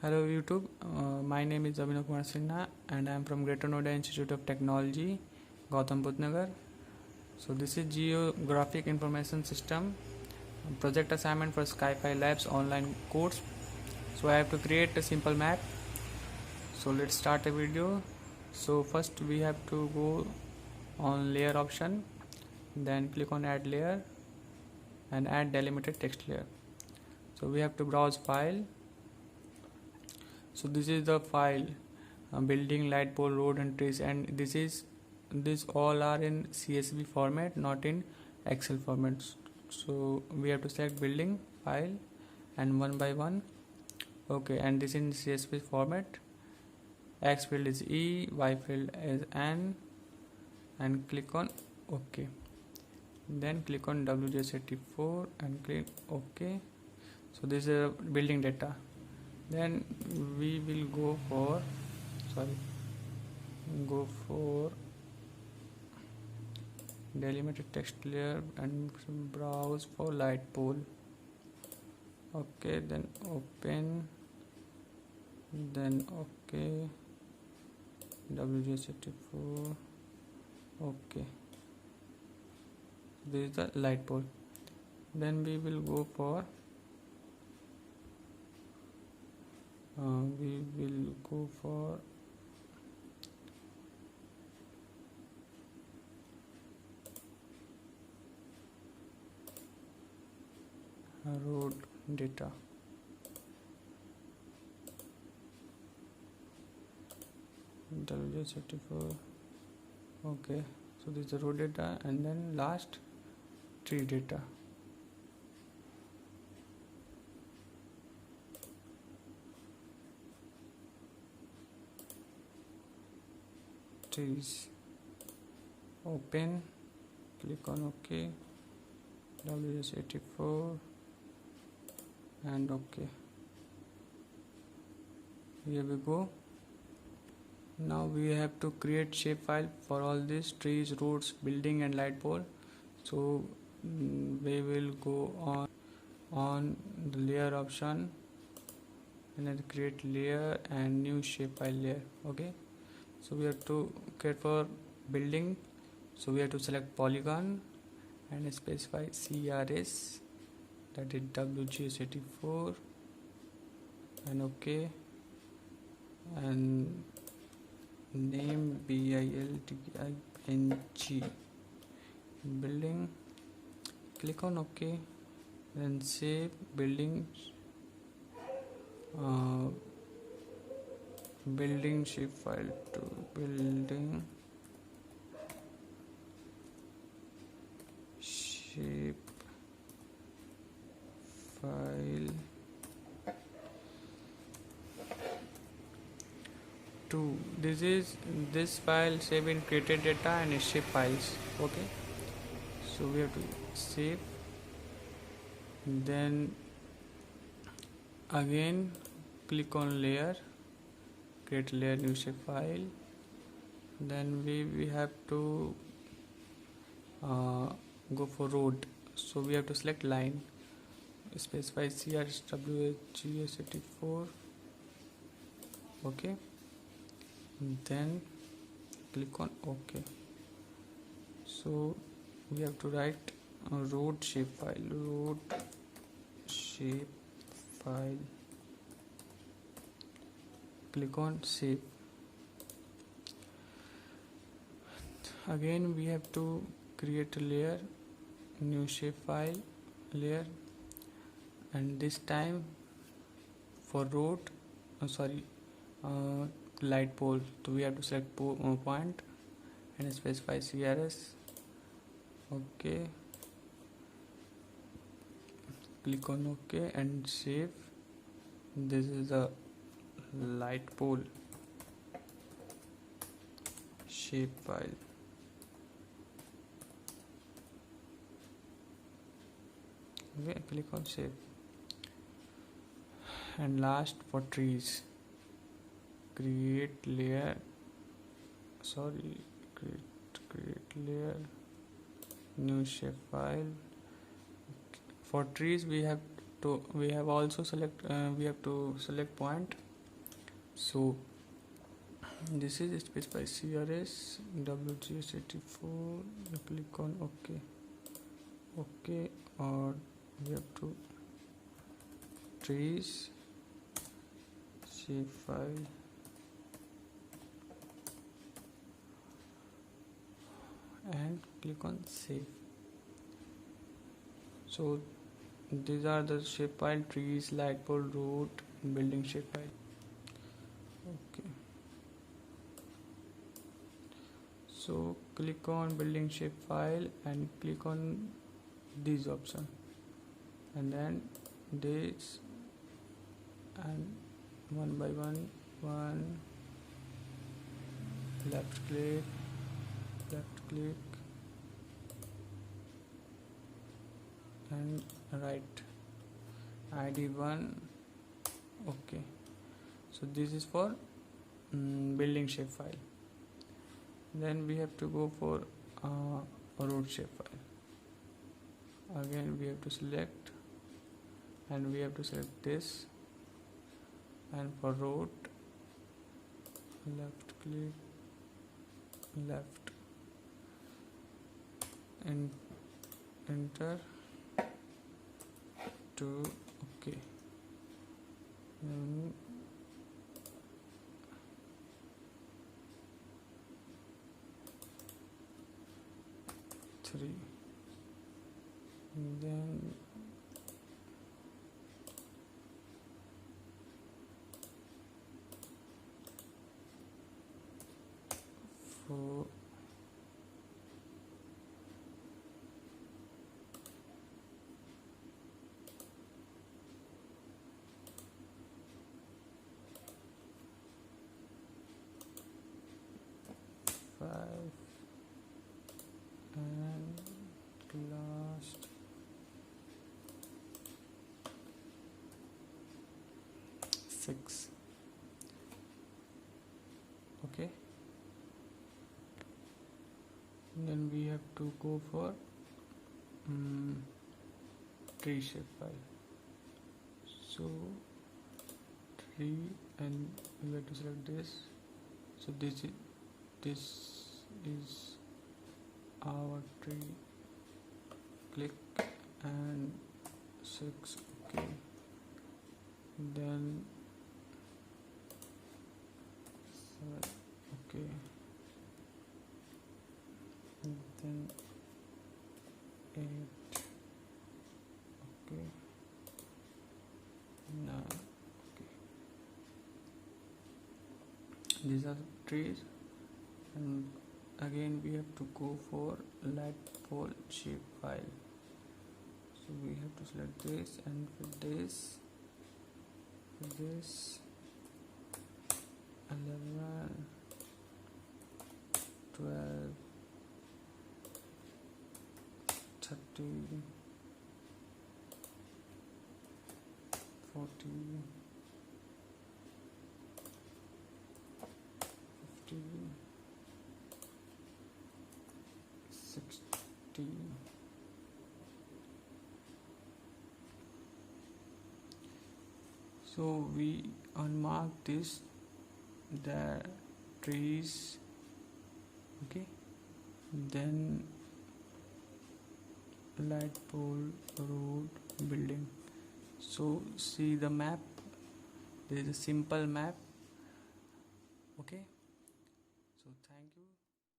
Hello YouTube, my name is Abhinav Kumar Sinha and I am from Greater Noida Institute of Technology, Gautam Budh Nagar. So this is Geographic Information System project assignment for Sky-Fi Labs online course. So I have to create a simple map. So let's start the video. So first we have to go on layer option, then click on add layer and add delimited text layer. So we have to browse file. So this is the file, building, light pole, road and trees, and this all are in CSV format, not in Excel formats. So we have to select building file and one by one. Okay, and this in CSV format. X field is E, Y field is N, and click on OK. Then click on WGS84 and click OK. So this is building data. Then we will go for delimited text layer and browse for light pole. Okay, then open, then okay, WGS84. Okay, this is the light pole. Then we will go for road data. WGS84. Okay, so this is the road data, and then last tree data. Trees. Open, click on OK, WGS84 and OK. Here we go. Now we have to create shapefile for all these trees, roads, building and light pole. So we will go on the layer option and then create layer and new shapefile layer. Okay, so we have to create for building. So we have to select polygon and specify CRS, that is WGS84, and OK, and name BILDING, building. Click on OK, then save building, building shapefile to building shape file to this file save in created data and shape files. Okay, so we have to save, then again click on layer, create layer, new shape file. Then we have to go for road. So we have to select line, specify CRWGS84. Okay, then click on OK. So we have to write a road shapefile, click on save. Again we have to create a layer, new shapefile layer, and this time for road light pole. So we have to select point and specify CRS. Okay, click on OK and save. This is the light pole shapefile. Okay, click on save. And last for trees, create layer, create layer, new shapefile. For trees we have to select point So this is specify CRS WGS84. You click on OK, or we have to trees shapefile, and click on save. So these are the shapefile: trees, light pole, road, building shapefile. Okay. So click on building shapefile and click on this option, and then this, and one by one left click, and right ID1. Okay. So this is for building shapefile. Then we have to go for road shapefile. Again we have to select, and we have to select this, and for road left click, left, and enter to okay. Then 3, and then 4, 5, and last 6. Okay. And then we have to go for tree shapefile. So tree, and we have to select this. So this is our tree. Click and 6. Okay. Then 7. Okay. And then 8. Okay. 9. Okay. These are the trees, and again we have to go for light pole shapefile. So we have to select this, and for this 11, 12, 13, 14, 15, 16. So we unmark this, the trees. Okay. Then light pole, road, building. So see the map. There is a simple map. Okay. So thank you.